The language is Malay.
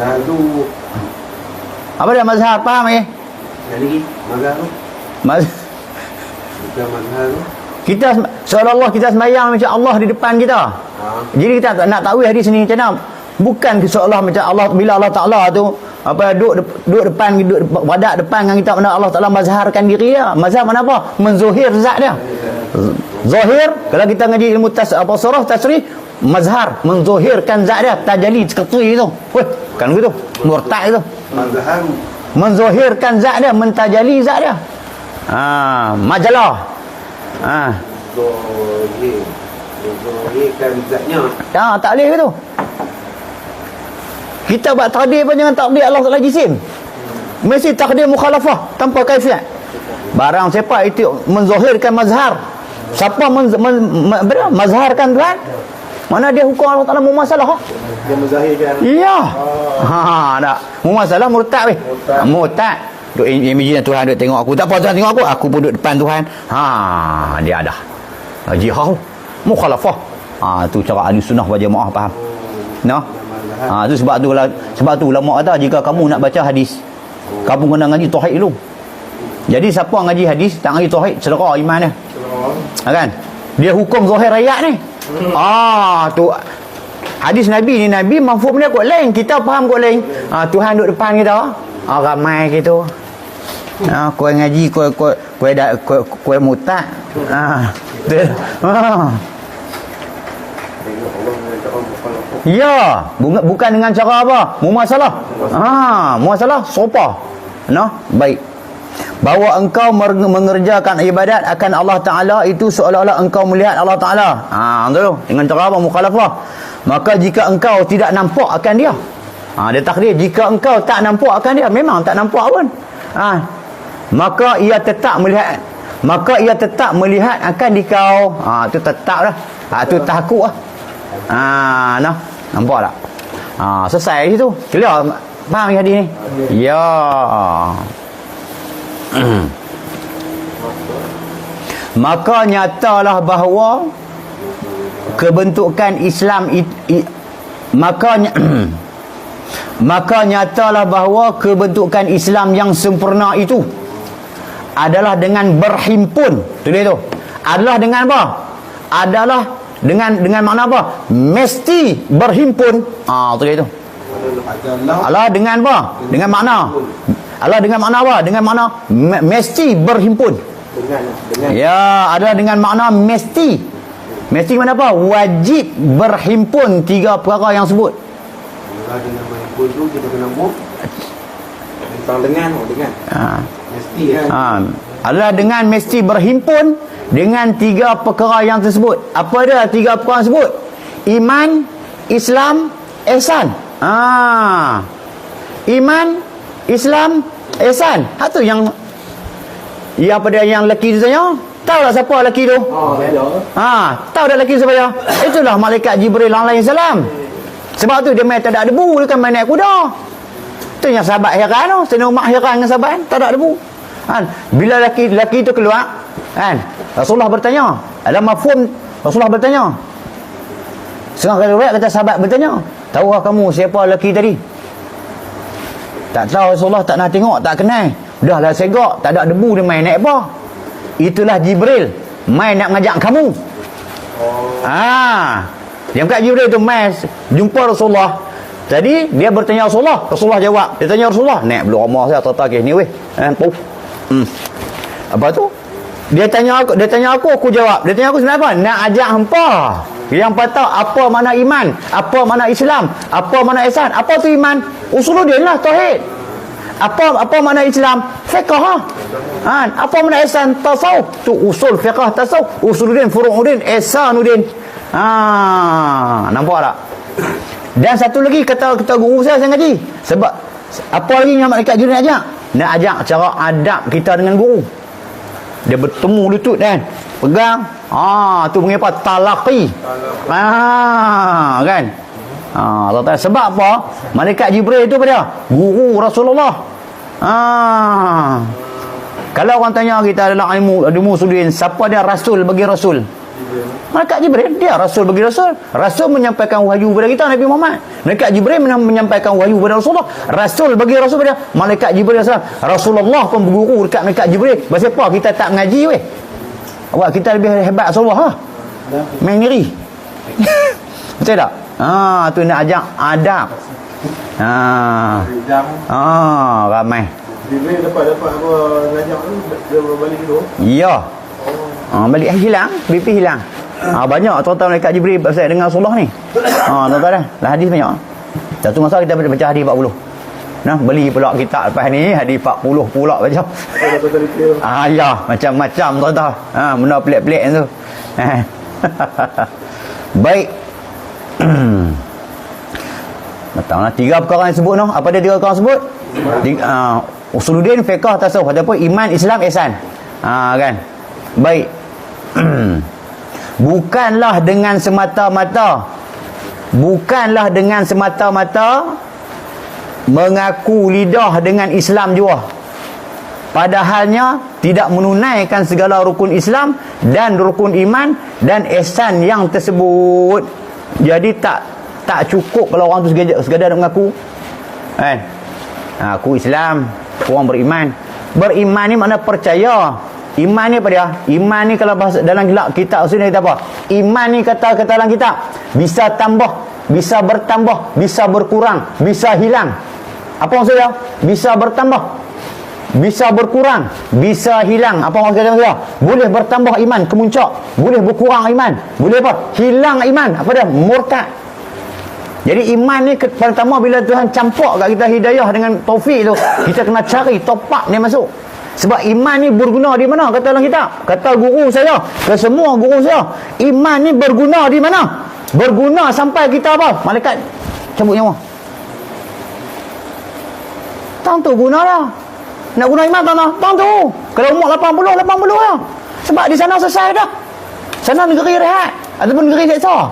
Mazhar tu. Apa dia mazhar? Faham Yang lagi mazhar tu. Bukan mazhar tu. Kita seolah-olah kita sembahyang macam Allah di depan kita. Jadi kita tak nak tahu hadis ni macam mana. Bukan seolah macam Allah, bila Allah Taala tu apa duduk depan, duduk badak depan dengan kita, mana Allah Taala mazharkan diri dia. Mazhar mana apa? Menzuhir zat dia. Zahir, kalau kita ngaji ilmu surah tasrih, mazhar menzuhirkan zat dia, tajalli seketri itu. Weh, kan begitu. Murtad itu. Mazhar Menzuhirkan zat dia, mentajalli zat dia. Majalah. Zohirkan zatnya. Tak boleh gitu. Kita buat takdir pun jangan takdir Allah Ta'ala jisim. Mesti takdir mukhalafah tanpa kaifiat. Barang siapa itu menzohirkan mazhar, siapa mazharkan Tuhan, mana dia hukum Allah Ta'ala mumasalah. Dia menzahirkan. Ya. Tak. Mumasalah murtad weh. Murtad. Duk imagine Tuhan duk tengok aku. Tak apa Tuhan tengok aku pun duduk depan Tuhan. Dia ada. Jihad mukhalafah. Tu cara ahli sunnah wal jamaah faham. Tu sebab tu ulama kata jika kamu nak baca hadis, kamu kena ngaji tauhid dulu. Jadi siapa ngaji hadis tak ngaji tauhid, cedera iman dia. Kan? Dia hukum zahir ayat ni. Tu hadis Nabi ni, Nabi mafhum dia kot lain, kita faham kot lain. Tuhan duduk depan kita. Ramai gitu. Kau ngaji kau mutak. Ya, bukan dengan cara apa? Mumasalah. Mumasalah sopa. Baik. Bahawa engkau mengerjakan ibadat akan Allah Ta'ala itu seolah-olah engkau melihat Allah Ta'ala. Tu dengan cara apa? Mukhalafah. Maka jika engkau tidak nampak akan dia, dia takdir, jika engkau tak nampak akan dia, memang tak nampak pun, maka ia tetap melihat akan dikau. Tu tetap dah. Tu takut lah. Nampak tak? Selesai di situ. Clear. Faham hadis ni? Ya. Maka nyatalah bahawa kebentukan Islam maka nyatalah bahawa kebentukan Islam yang sempurna itu adalah dengan berhimpun. Tu dia tu. Adalah dengan apa? Adalah dengan makna apa? Mesti berhimpun. Tu dia tu. Allah dengan apa? Dengan makna. Allah dengan makna apa? Dengan makna mesti berhimpun. Ya, adalah dengan makna mesti. Mesti mana apa? Wajib berhimpun tiga perkara yang sebut. Dengan berhimpun tu kita kena buat dengan mesti kan. Adalah dengan mesti berhimpun dengan tiga perkara yang tersebut. Apa dia tiga perkara tersebut? Iman, Islam, ihsan. Iman, Islam, ihsan. Tu yang apa dia yang lelaki tu tanya? Tahu tak siapa lelaki tu? Tahu tak lelaki siapa dia? Itulah malaikat Jibril alaihi salam. Sebab tu dia main tak ada debu, dia kan main naik kuda. Tu yang sahabat heran tu, Sayyidina Umar heran dengan sahabat, tak ada debu. Bila lelaki tu keluar, Rasulullah bertanya, dalam mafhum Rasulullah bertanya. Setengah kali riwayat kata sahabat bertanya, tahukah kamu siapa lelaki tadi? Tak tahu, Rasulullah tak nak tengok, tak kenal. Dah lah segak, tak ada debu, dia main naik apa? Itulah Jibril main nak ngajak kamu. Yang kat Jibril tu main jumpa Rasulullah. Jadi dia bertanya Rasulullah, Rasulullah jawab. Dia tanya Rasulullah, naik belum ramah saya tertagih ni weh. Apa tu? Dia tanya aku jawab. Dia tanya aku sebenarnya apa? Nak ajak hampa yang patah apa mana iman, apa mana Islam, apa mana ihsan. Apa tu iman? Usuluddin lah, tauhid. Apa makna Islam? Fiqh. Apa makna ihsan? Tasawuf. Tu usul fiqh tasawuf. Usuluddin, furu'uddin, ihsanuddin. Nampak tak? Dan satu lagi kata guru saya ngaji. Sebab apa lagi yang malaikat Jibril nak ajak? Nak ajak cara adab kita dengan guru. Dia bertemu lutut kan, pegang. Tu mengapa talaqi. Kan? Sebab apa? Malaikat Jibril itu pada guru Rasulullah. Kalau orang tanya kita dalam ilmu Usuluddin, siapa dia rasul bagi rasul? Malaikat Jibril, dia rasul bagi rasul. Rasul menyampaikan wahyu kepada kita, Nabi Muhammad. Malaikat Jibril menyampaikan wahyu kepada Rasulullah. Rasul bagi rasul pada malaikat Jibril SAW. Rasulullah pun berguru dekat malaikat Jibril. Sebab apa kita tak mengaji weh? Awak kita lebih hebat Rasulullah lah. Main ngiri. Betul tak? Tu nak ajak adab. Ramai. Jibril dapat apa ngajak tu dia balik dulu. Ya. Balik hilang, BP hilang. Banyak tuan-tuan malaikat Jibril pasal dengan Rasulullah ni. Tuan-tuan dah. Hadis banyak. Satu masa kita baca hadis 40. Nah, beli pula kitab lepas ni hadis 40 pula baca. Ya, macam-macam tuan-tuan. Benda pelik-pelik tu. Baik. Betul lah. 3 perkara yang sebut noh. Apa dia 3 perkara sebut? Usuluddin, fiqh, tasawuf, ataupun iman, Islam, ihsan. Kan? Baik. Bukanlah dengan semata-mata mengaku lidah dengan Islam jua, padahalnya tidak menunaikan segala rukun Islam dan rukun iman dan ihsan yang tersebut. Jadi tak cukup kalau orang tu sekadar nak mengaku kan, aku Islam, orang beriman. Beriman ni makna percaya. Iman ni apa dia? Iman ni kalau bahasa dalam kitab usul ni kata apa? Iman ni kata dalam kitab bisa tambah, bisa bertambah, bisa berkurang, bisa hilang. Apa maksud dia? Bisa bertambah, bisa berkurang, bisa hilang. Apa maksud dia? Boleh bertambah iman, kemuncak. Boleh berkurang iman. Boleh apa? Hilang iman. Apa dia? Murtad. Jadi iman ni pertama bila Tuhan campak kat kita hidayah dengan taufik tu, kita kena cari topak dia masuk. Sebab iman ni berguna di mana? Kata dalam kitab, kata guru saya, ke semua guru saya, iman ni berguna di mana? Berguna sampai kita apa? Malaikat cabut nyawa. Tang tu guna lah. Nak guna iman tang tu. Kalau umur 80 lah. Sebab di sana selesai dah. Sana negeri rehat ataupun negeri seksa.